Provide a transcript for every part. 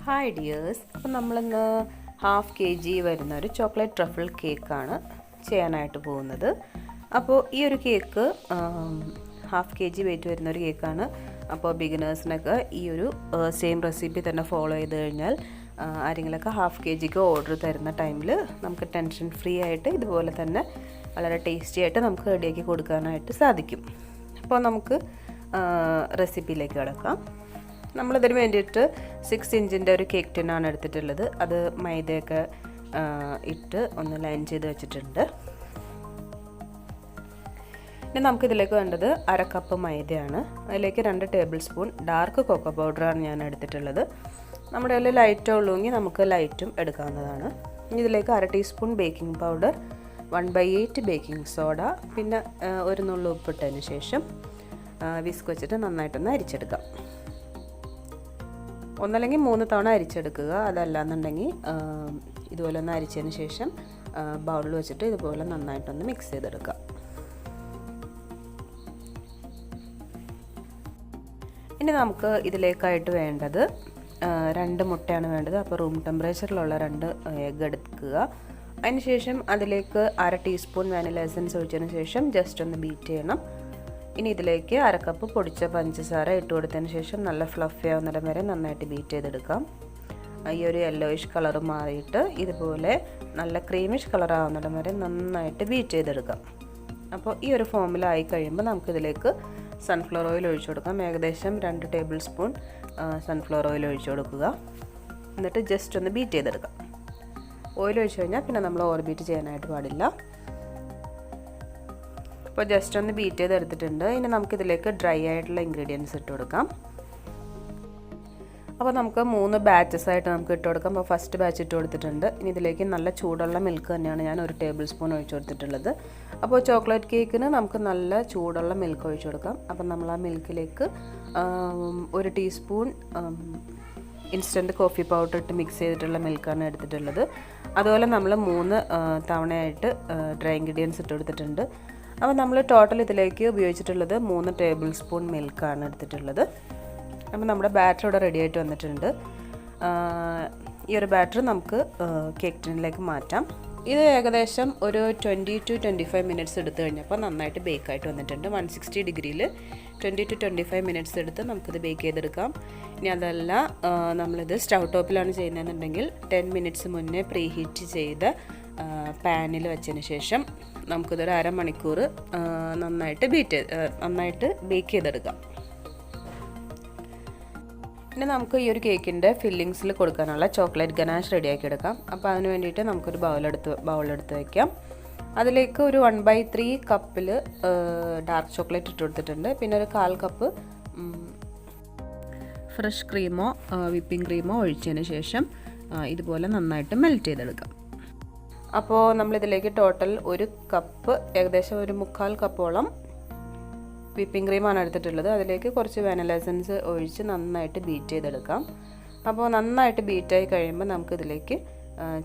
Hi dears, അപ്പോൾ നമ്മളിന്ന് half kg വരുന്ന ഒരു ചോക്ലേറ്റ് ട്രഫിൾ കേക്കാണ് ചെയ്യാനായിട്ട് പോകുന്നത്. അപ്പോൾ ഈ ഒരു കേക്ക് ഹാഫ് kg വെയിറ്റ് വരുന്ന ഒരു കേക്കാണ്. അപ്പോൾ ബിഗിനേഴ്സിനൊക്കെ ഈ ഒരു സെയിം റെസിപ്പി തന്നെ ഫോളോ ചെയ്ത് കഴിഞ്ഞാൽ ആരെങ്കിലുമൊക്കെ ഹാഫ് kgക്ക് ഓർഡർ തരുന്ന ടൈമിൽ നമുക്ക് ടെൻഷൻ ഫ്രീ ആയിട്ട് ഇതുപോലെ തന്നെ വളരെ ടേസ്റ്റി ആയിട്ട് നമുക്ക് റെഡിയാക്കി കൊടുക്കാനായിട്ട് സാധിക്കും. അപ്പോൾ നമുക്ക് റെസിപ്പിയിലേക്ക് കിടക്കാം. നമ്മളിതിന് വേണ്ടിയിട്ട് 6 ഇഞ്ചിൻ്റെ ഒരു കേക്ക് ടിന്നാണ് എടുത്തിട്ടുള്ളത്. അത് മൈദയൊക്കെ ഇട്ട് ഒന്ന് ലൈൻ ചെയ്ത് വെച്ചിട്ടുണ്ട്. ഇനി നമുക്കിതിലേക്ക് വേണ്ടത് 1/2 കപ്പ് മൈദയാണ്. അതിലേക്ക് 2 ടേബിൾ സ്പൂൺ ഡാർക്ക് കൊക്കോ പൗഡറാണ് ഞാൻ എടുത്തിട്ടുള്ളത്. നമ്മുടെ കയ്യിൽ ലൈറ്റോ ഉള്ളുവെങ്കിൽ നമുക്ക് ലൈറ്റും എടുക്കാവുന്നതാണ്. ഇനി ഇതിലേക്ക് 1/2 teaspoon baking powder, 1/8 baking soda, പിന്നെ ഒരു നുള്ളു ഉപ്പിട്ടതിന് ശേഷം വിസ്ക് വെച്ചിട്ട് നന്നായിട്ടൊന്ന് അരിച്ചെടുക്കാം. ഒന്നല്ലെങ്കിൽ 3 തവണ അരിച്ചെടുക്കുക. അതല്ലാന്നുണ്ടെങ്കിൽ ഇതുപോലെ ഒന്ന് അരിച്ചതിന് ശേഷം ബൗളിൽ വെച്ചിട്ട് ഇതുപോലെ നന്നായിട്ടൊന്ന് മിക്സ് ചെയ്തെടുക്കുക. ഇനി നമുക്ക് ഇതിലേക്കായിട്ട് വേണ്ടത് 2 മുട്ടയാണ് വേണ്ടത്. അപ്പോൾ റൂം ടെമ്പറേച്ചറിലുള്ള 2 എഗ്ഗ് എടുക്കുക. അതിനുശേഷം അതിലേക്ക് 1/2 ടീസ്പൂൺ വാനില എസൻസ് ഒഴിച്ചതിന് ശേഷം ജസ്റ്റ് ഒന്ന് ബീറ്റ് ചെയ്യണം. ഇനി ഇതിലേക്ക് 1/2 കപ്പ് പൊടിച്ച പഞ്ചസാര ഇട്ട് കൊടുത്തതിന് ശേഷം നല്ല ഫ്ലഫി ആവുന്നിടം വരെ നന്നായിട്ട് ബീറ്റ് ചെയ്തെടുക്കാം. ഈ ഒരു യെല്ലോയിഷ് കളർ മാറിയിട്ട് ഇതുപോലെ നല്ല ക്രീമിഷ് കളർ ആവുന്നിടം വരെ നന്നായിട്ട് ബീറ്റ് ചെയ്തെടുക്കാം. അപ്പോൾ ഈ ഒരു ഫോമിലായി കഴിയുമ്പോൾ നമുക്കിതിലേക്ക് സൺഫ്ലവർ ഓയിൽ ഒഴിച്ചു കൊടുക്കാം. ഏകദേശം 2 ടേബിൾ സ്പൂൺ സൺഫ്ലവർ ഓയിൽ ഒഴിച്ചു കൊടുക്കുക. എന്നിട്ട് ജസ്റ്റ് ഒന്ന് ബീറ്റ് ചെയ്തെടുക്കാം. ഓയിൽ ഒഴിച്ചു കഴിഞ്ഞാൽ പിന്നെ നമ്മൾ ഓവർ ബീറ്റ് ചെയ്യാനായിട്ട് പാടില്ല. അപ്പോൾ ജസ്റ്റ് ഒന്ന് ബീറ്റ് ചെയ്തെടുത്തിട്ടുണ്ട്. ഇനി നമുക്കിതിലേക്ക് ഡ്രൈ ആയിട്ടുള്ള ഇൻഗ്രീഡിയൻസ് ഇട്ട് കൊടുക്കാം. അപ്പോൾ നമുക്ക് 3 ബാച്ചസ് ആയിട്ട് നമുക്ക് ഇട്ട് കൊടുക്കാം. അപ്പോൾ ഫസ്റ്റ് ബാച്ച് ഇട്ട് കൊടുത്തിട്ടുണ്ട്. ഇനി ഇതിലേക്ക് നല്ല ചൂടുള്ള മിൽക്ക് തന്നെയാണ് ഞാൻ 1 ടേബിൾ സ്പൂൺ ഒഴിച്ചു കൊടുത്തിട്ടുള്ളത്. അപ്പോൾ ചോക്ലേറ്റ് കേക്കിന് നമുക്ക് നല്ല ചൂടുള്ള മിൽക്ക് ഒഴിച്ചു കൊടുക്കാം. അപ്പം നമ്മൾ ആ മിൽക്കിലേക്ക് 1 ടീസ്പൂൺ ഇൻസ്റ്റൻറ്റ് കോഫി പൗഡർ ഇട്ട് മിക്സ് ചെയ്തിട്ടുള്ള മിൽക്കാണ് എടുത്തിട്ടുള്ളത്. അതുപോലെ നമ്മൾ 3 തവണയായിട്ട് ഡ്രൈ ഇൻഗ്രീഡിയൻസ് ഇട്ട് കൊടുത്തിട്ടുണ്ട്. അപ്പോൾ നമ്മൾ ടോട്ടൽ ഇതിലേക്ക് ഉപയോഗിച്ചിട്ടുള്ളത് 3 ടേബിൾ സ്പൂൺ മിൽക്കാണ് എടുത്തിട്ടുള്ളത്. അപ്പോൾ നമ്മുടെ ബാറ്റർ ഇവിടെ റെഡി ആയിട്ട് വന്നിട്ടുണ്ട്. ഈ ഒരു ബാറ്റർ നമുക്ക് കേക്ക് ടിന്നിലേക്ക് മാറ്റാം. ഇത് ഏകദേശം ഒരു 20 to 25 മിനിറ്റ്സ് എടുത്തു കഴിഞ്ഞപ്പോൾ നന്നായിട്ട് ബേക്കായിട്ട് വന്നിട്ടുണ്ട്. 160 ഡിഗ്രിയിൽ 20 to 25 മിനിറ്റ്സ് എടുത്ത് നമുക്കിത് ബേക്ക് ചെയ്തെടുക്കാം. ഇനി അതല്ല നമ്മളിത് സ്റ്റൗ ടോപ്പിലാണ് ചെയ്യുന്നതെന്നുണ്ടെങ്കിൽ 10 മിനിറ്റ്സ് മുന്നേ പ്രീ ഹീറ്റ് ചെയ്ത് പാനിൽ വെച്ചതിന് ശേഷം നമുക്കിതൊരു അരമണിക്കൂർ നന്നായിട്ട് ബേക്ക് ചെയ്തെടുക്കാം. പിന്നെ നമുക്ക് ഈ ഒരു കേക്കിൻ്റെ ഫില്ലിങ്സിൽ കൊടുക്കാനുള്ള ചോക്ലേറ്റ് ഗനാഷ് റെഡിയാക്കി എടുക്കാം. അപ്പോൾ അതിന് വേണ്ടിയിട്ട് നമുക്കൊരു ബൗളെടുത്ത് വയ്ക്കാം. അതിലേക്ക് ഒരു 1/3 കപ്പിൽ ഡാർക്ക് ചോക്ലേറ്റ് ഇട്ട് കൊടുത്തിട്ടുണ്ട്. പിന്നെ ഒരു 1/4 കപ്പ് ഫ്രഷ് ക്രീമോ വിപ്പിംഗ് ക്രീമോ ഒഴിച്ചതിന് ശേഷം ഇതുപോലെ നന്നായിട്ട് മെൽറ്റ് ചെയ്തെടുക്കാം. അപ്പോൾ നമ്മളിതിലേക്ക് ടോട്ടൽ 1 കപ്പ് ഏകദേശം ഒരു 1/4 കപ്പോളം വിപ്പിംഗ് ക്രീമാണ് എടുത്തിട്ടുള്ളത്. അതിലേക്ക് കുറച്ച് വാനില എസൻസ് ഒഴിച്ച് നന്നായിട്ട് ബീറ്റ് ചെയ്തെടുക്കാം. അപ്പോൾ നന്നായിട്ട് ബീറ്റായി കഴിയുമ്പോൾ നമുക്കിതിലേക്ക്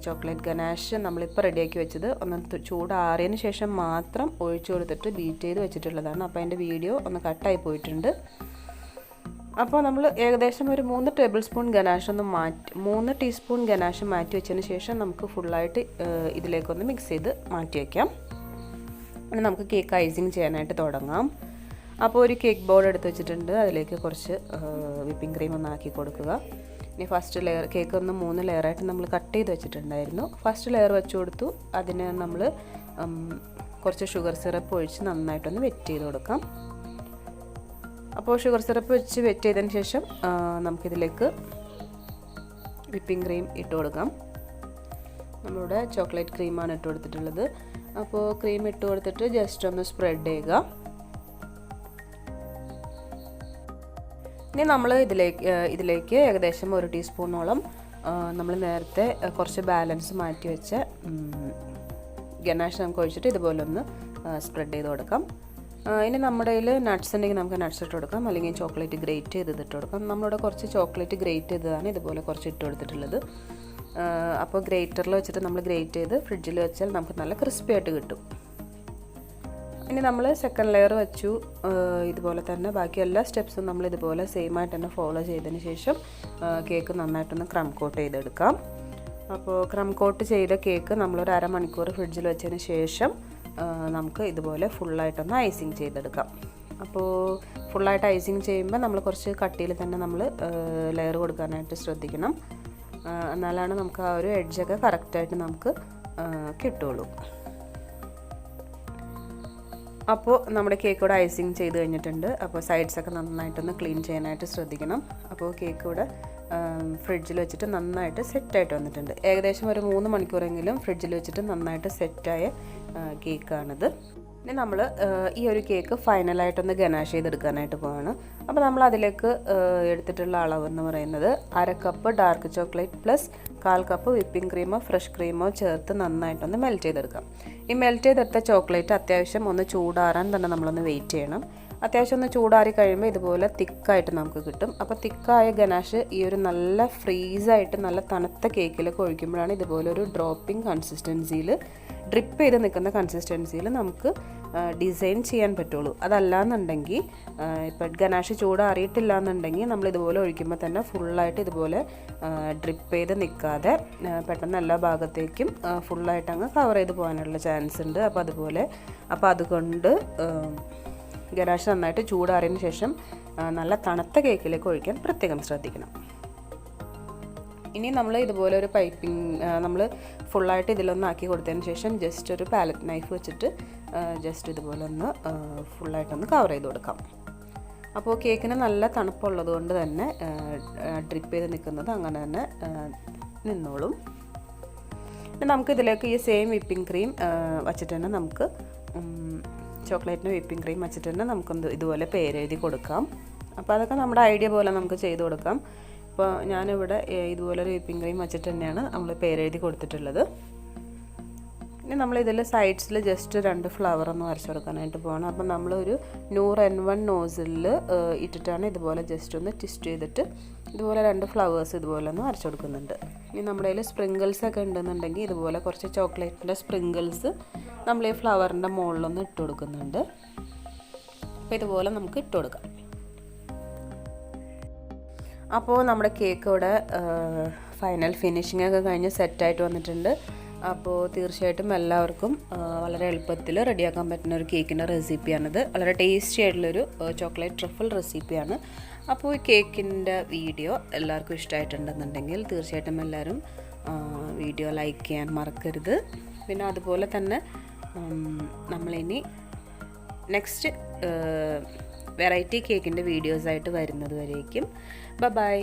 ചോക്ലേറ്റ് ഗനാഷ് നമ്മളിപ്പോൾ റെഡിയാക്കി വെച്ചത് ഒന്ന് ചൂടാറിയതിന് ശേഷം മാത്രം ഒഴിച്ചു കൊടുത്തിട്ട് ബീറ്റ് ചെയ്ത് വെച്ചിട്ടുള്ളതാണ്. അപ്പോൾ അതിൻ്റെ വീഡിയോ ഒന്ന് കട്ടായി പോയിട്ടുണ്ട്. അപ്പോൾ നമ്മൾ ഏകദേശം ഒരു 3 table spoon ganache 3 teaspoon ganache മാറ്റി വെച്ചതിന് ശേഷം നമുക്ക് ഫുള്ളായിട്ട് ഇതിലേക്കൊന്ന് മിക്സ് ചെയ്ത് മാറ്റി വയ്ക്കാം. പിന്നെ നമുക്ക് കേക്ക് ഐസിങ് ചെയ്യാനായിട്ട് തുടങ്ങാം. അപ്പോൾ ഒരു കേക്ക് ബോർഡ് എടുത്ത് വെച്ചിട്ടുണ്ട്. അതിലേക്ക് കുറച്ച് വിപ്പിംഗ് ക്രീം ഒന്ന് ആക്കി കൊടുക്കുക. ഇനി ഫസ്റ്റ് ലെയർ കേക്ക് ഒന്ന് 3 ലെയറായിട്ട് നമ്മൾ കട്ട് ചെയ്ത് വെച്ചിട്ടുണ്ടായിരുന്നു. ഫസ്റ്റ് ലെയർ വെച്ച് കൊടുത്തു. അതിന് നമ്മൾ കുറച്ച് ഷുഗർ സിറപ്പ് ഒഴിച്ച് നന്നായിട്ടൊന്ന് വെറ്റ് ചെയ്ത് കൊടുക്കാം. അപ്പോൾ ഷുഗർ സിറപ്പ് വെച്ച് വെറ്റ് ചെയ്തതിന് ശേഷം നമുക്കിതിലേക്ക് വിപ്പിംഗ് ക്രീം ഇട്ട് കൊടുക്കാം. നമ്മളുടെ ചോക്ലേറ്റ് ക്രീമാണ് ഇട്ട് കൊടുത്തിട്ടുള്ളത്. അപ്പോൾ ക്രീം ഇട്ട് കൊടുത്തിട്ട് ജസ്റ്റ് ഒന്ന് സ്പ്രെഡ് ചെയ്യുക. ഇനി നമ്മൾ ഇതിലേക്ക് ഏകദേശം 1 ടീസ്പൂണോളം നമ്മൾ നേരത്തെ കുറച്ച് ബാലൻസ് മാറ്റി വെച്ച ഗനാഷ് നമുക്ക് ഒഴിച്ചിട്ട് ഇതുപോലെ ഒന്ന് സ്പ്രെഡ് ചെയ്ത് കൊടുക്കാം. ഇനി നമ്മുടെ കയ്യിൽ നട്ട്സ് ഉണ്ടെങ്കിൽ നമുക്ക് നട്ട്സ് ഇട്ട് കൊടുക്കാം, അല്ലെങ്കിൽ ചോക്ലേറ്റ് ഗ്രേറ്റ് ചെയ്ത് ഇട്ട് കൊടുക്കാം. നമ്മളിവിടെ കുറച്ച് ചോക്ലേറ്റ് ഗ്രേറ്റ് ചെയ്തതാണ് ഇതുപോലെ കുറച്ച് ഇട്ട് കൊടുത്തിട്ടുള്ളത്. അപ്പോൾ ഗ്രേറ്ററിൽ വെച്ചിട്ട് നമ്മൾ ഗ്രേറ്റ് ചെയ്ത് ഫ്രിഡ്ജിൽ വെച്ചാൽ നമുക്ക് നല്ല ക്രിസ്പി ആയിട്ട് കിട്ടും. ഇനി നമ്മൾ സെക്കൻഡ് ലെയർ വെച്ചു. ഇതുപോലെ തന്നെ ബാക്കി എല്ലാ സ്റ്റെപ്സും നമ്മൾ ഇതുപോലെ സെയിം ആയിട്ട് തന്നെ ഫോളോ ചെയ്തതിന് ശേഷം കേക്ക് നന്നായിട്ടൊന്ന് ക്രം കോട്ട് ചെയ്തെടുക്കാം. അപ്പോൾ ക്രം കോട്ട് ചെയ്ത കേക്ക് നമ്മളൊരു അരമണിക്കൂർ ഫ്രിഡ്ജിൽ വെച്ചതിന് ശേഷം നമുക്ക് ഇതുപോലെ ഫുള്ളായിട്ടൊന്ന് ഐസിങ് ചെയ്തെടുക്കാം. അപ്പോൾ ഫുള്ളായിട്ട് ഐസിങ് ചെയ്യുമ്പോൾ നമ്മൾ കുറച്ച് കട്ടിയിൽ തന്നെ നമ്മൾ ലെയർ കൊടുക്കാനായിട്ട് ശ്രദ്ധിക്കണം. എന്നാലാണ് നമുക്ക് ആ ഒരു എഡ്ജൊക്കെ കറക്റ്റായിട്ട് നമുക്ക് കിട്ടുള്ളൂ. അപ്പോൾ നമ്മുടെ കേക്ക് കൂടെ ഐസിങ് ചെയ്ത് കഴിഞ്ഞിട്ടുണ്ട്. അപ്പോൾ സൈഡ്സൊക്കെ നന്നായിട്ടൊന്ന് ക്ലീൻ ചെയ്യാനായിട്ട് ശ്രദ്ധിക്കണം. അപ്പോൾ കേക്ക് കൂടെ ഫ്രിഡ്ജിൽ വെച്ചിട്ട് നന്നായിട്ട് സെറ്റായിട്ട് വന്നിട്ടുണ്ട്. ഏകദേശം ഒരു 3 മണിക്കൂറെങ്കിലും ഫ്രിഡ്ജിൽ വെച്ചിട്ട് നന്നായിട്ട് സെറ്റായ കേക്കാണിത്. ഇനി നമ്മൾ ഈ ഒരു കേക്ക് ഫൈനലായിട്ടൊന്ന് ഗനാഷ് ചെയ്തെടുക്കാനായിട്ട് പോവാണ്. അപ്പോൾ നമ്മൾ അതിലേക്ക് എടുത്തിട്ടുള്ള അളവെന്ന് പറയുന്നത് 1/2 cup dark chocolate plus 1/4 cup whipping ക്രീമോ ഫ്രഷ് ക്രീമോ ചേർത്ത് നന്നായിട്ടൊന്ന് മെൽറ്റ് ചെയ്തെടുക്കാം. ഈ മെൽറ്റ് ചെയ്തെടുത്ത ചോക്ലേറ്റ് അത്യാവശ്യം ഒന്ന് ചൂടാറാൻ തന്നെ നമ്മളൊന്ന് വെയിറ്റ് ചെയ്യണം. അത്യാവശ്യം ഒന്ന് ചൂടാറി കഴിയുമ്പോൾ ഇതുപോലെ തിക്കായിട്ട് നമുക്ക് കിട്ടും. അപ്പോൾ തിക്കായ ഗനാഷ് ഈ ഒരു നല്ല ഫ്രീസായിട്ട് നല്ല തണുത്ത കേക്കിലൊക്കെ ഒഴിക്കുമ്പോഴാണ് ഇതുപോലെ ഒരു ഡ്രോപ്പിംഗ് കൺസിസ്റ്റൻസിയിൽ ഡ്രിപ്പ് ചെയ്ത് നിൽക്കുന്ന കൺസിസ്റ്റൻസിയിൽ നമുക്ക് ഡിസൈൻ ചെയ്യാൻ പറ്റുള്ളൂ. അതല്ലാന്നുണ്ടെങ്കിൽ ഇപ്പോൾ ഗനാഷ് ചൂടാറിയിട്ടില്ല എന്നുണ്ടെങ്കിൽ നമ്മൾ ഇതുപോലെ ഒഴിക്കുമ്പോൾ തന്നെ ഫുള്ളായിട്ട് ഇതുപോലെ ഡ്രിപ്പ് ചെയ്ത് നിൽക്കാതെ പെട്ടെന്ന് എല്ലാ ഭാഗത്തേക്കും ഫുള്ളായിട്ട് അങ്ങ് കവർ ചെയ്ത് പോകാനുള്ള ചാൻസ് ഉണ്ട്. അപ്പോൾ അതുകൊണ്ട് ഗനാഷ് നന്നായിട്ട് ചൂടാറിയതിന് ശേഷം നല്ല തണുത്ത കേക്കിലേക്ക് ഒഴിക്കാൻ പ്രത്യേകം ശ്രദ്ധിക്കണം. ഇനി നമ്മൾ ഇതുപോലെ ഒരു പൈപ്പിംഗ് നമ്മൾ ഫുള്ളായിട്ട് ഇതിലൊന്ന് ആക്കി കൊടുത്തതിന് ശേഷം ജസ്റ്റ് ഒരു പാലറ്റ് നൈഫ് വെച്ചിട്ട് ജസ്റ്റ് ഇതുപോലെ ഒന്ന് ഫുള്ളായിട്ടൊന്ന് കവർ ചെയ്ത് കൊടുക്കാം. അപ്പോൾ കേക്കിന് നല്ല തണുപ്പുള്ളത് കൊണ്ട് തന്നെ ഡ്രിപ്പ് ചെയ്ത് നിൽക്കുന്നത് അങ്ങനെ തന്നെ നിന്നോളും. നമുക്കിതിലേക്ക് ഈ സെയിം വിപ്പിംഗ് ക്രീം വച്ചിട്ട് തന്നെ നമുക്ക് ചോക്ലേറ്റിന് വിപ്പിംഗ് ക്രീം വച്ചിട്ട് തന്നെ നമുക്കൊന്ന് ഇതുപോലെ പേരെഴുതി കൊടുക്കാം. അപ്പോൾ അതൊക്കെ നമ്മുടെ ഐഡിയ പോലെ നമുക്ക് ചെയ്ത് കൊടുക്കാം. ഇപ്പോൾ ഞാനിവിടെ ഇതുപോലൊരു വിപ്പിംഗ് ക്രീം വച്ചിട്ട് തന്നെയാണ് നമ്മൾ പേരെഴുതി കൊടുത്തിട്ടുള്ളത്. ഇനി നമ്മളിതിൽ സൈഡ്സിൽ ജസ്റ്റ് 2 ഫ്ലവർ ഒന്ന് വരച്ച് കൊടുക്കാനായിട്ട് പോകണം. അപ്പം നമ്മളൊരു 100 N1 നോസിലിൽ ഇട്ടിട്ടാണ് ഇതുപോലെ ജസ്റ്റ് ഒന്ന് ട്വിസ്റ്റ് ചെയ്തിട്ട് ഇതുപോലെ 2 ഫ്ലവേഴ്സ് ഇതുപോലെ ഒന്ന് വരച്ച് കൊടുക്കുന്നുണ്ട്. ഇനി നമ്മുടെ കയ്യിൽ സ്പ്രിങ്കിൾസ് ഒക്കെ ഉണ്ടെന്നുണ്ടെങ്കിൽ ഇതുപോലെ കുറച്ച് ചോക്ലേറ്റിൻ്റെ സ്പ്രിങ്കിൾസ് നമ്മൾ ഈ ഫ്ലവറിൻ്റെ മുകളിലൊന്ന് ഇട്ട് കൊടുക്കുന്നുണ്ട്. അപ്പോൾ ഇതുപോലെ നമുക്ക് ഇട്ട് കൊടുക്കാം. അപ്പോൾ നമ്മുടെ കേക്ക് ഇവിടെ ഫൈനൽ ഫിനിഷിംഗ് ഒക്കെ കഴിഞ്ഞ് സെറ്റായിട്ട് വന്നിട്ടുണ്ട്. അപ്പോൾ തീർച്ചയായിട്ടും എല്ലാവർക്കും വളരെ എളുപ്പത്തിൽ റെഡിയാക്കാൻ പറ്റുന്ന ഒരു കേക്കിൻ്റെ റെസിപ്പിയാണിത്. വളരെ ടേസ്റ്റി ആയിട്ടുള്ളൊരു ചോക്ലേറ്റ് ട്രഫിൾ റെസിപ്പിയാണ്. അപ്പോൾ ഈ കേക്കിൻ്റെ വീഡിയോ എല്ലാവർക്കും ഇഷ്ടമായിട്ടുണ്ടെന്നുണ്ടെങ്കിൽ തീർച്ചയായിട്ടും എല്ലാവരും വീഡിയോ ലൈക്ക് ചെയ്യാൻ മറക്കരുത്. പിന്നെ അതുപോലെ തന്നെ നമ്മളിനി നെക്സ്റ്റ് വെറൈറ്റി കേക്കിൻ്റെ വീഡിയോസായിട്ട് വരുന്നത് വരേക്കും ബൈ.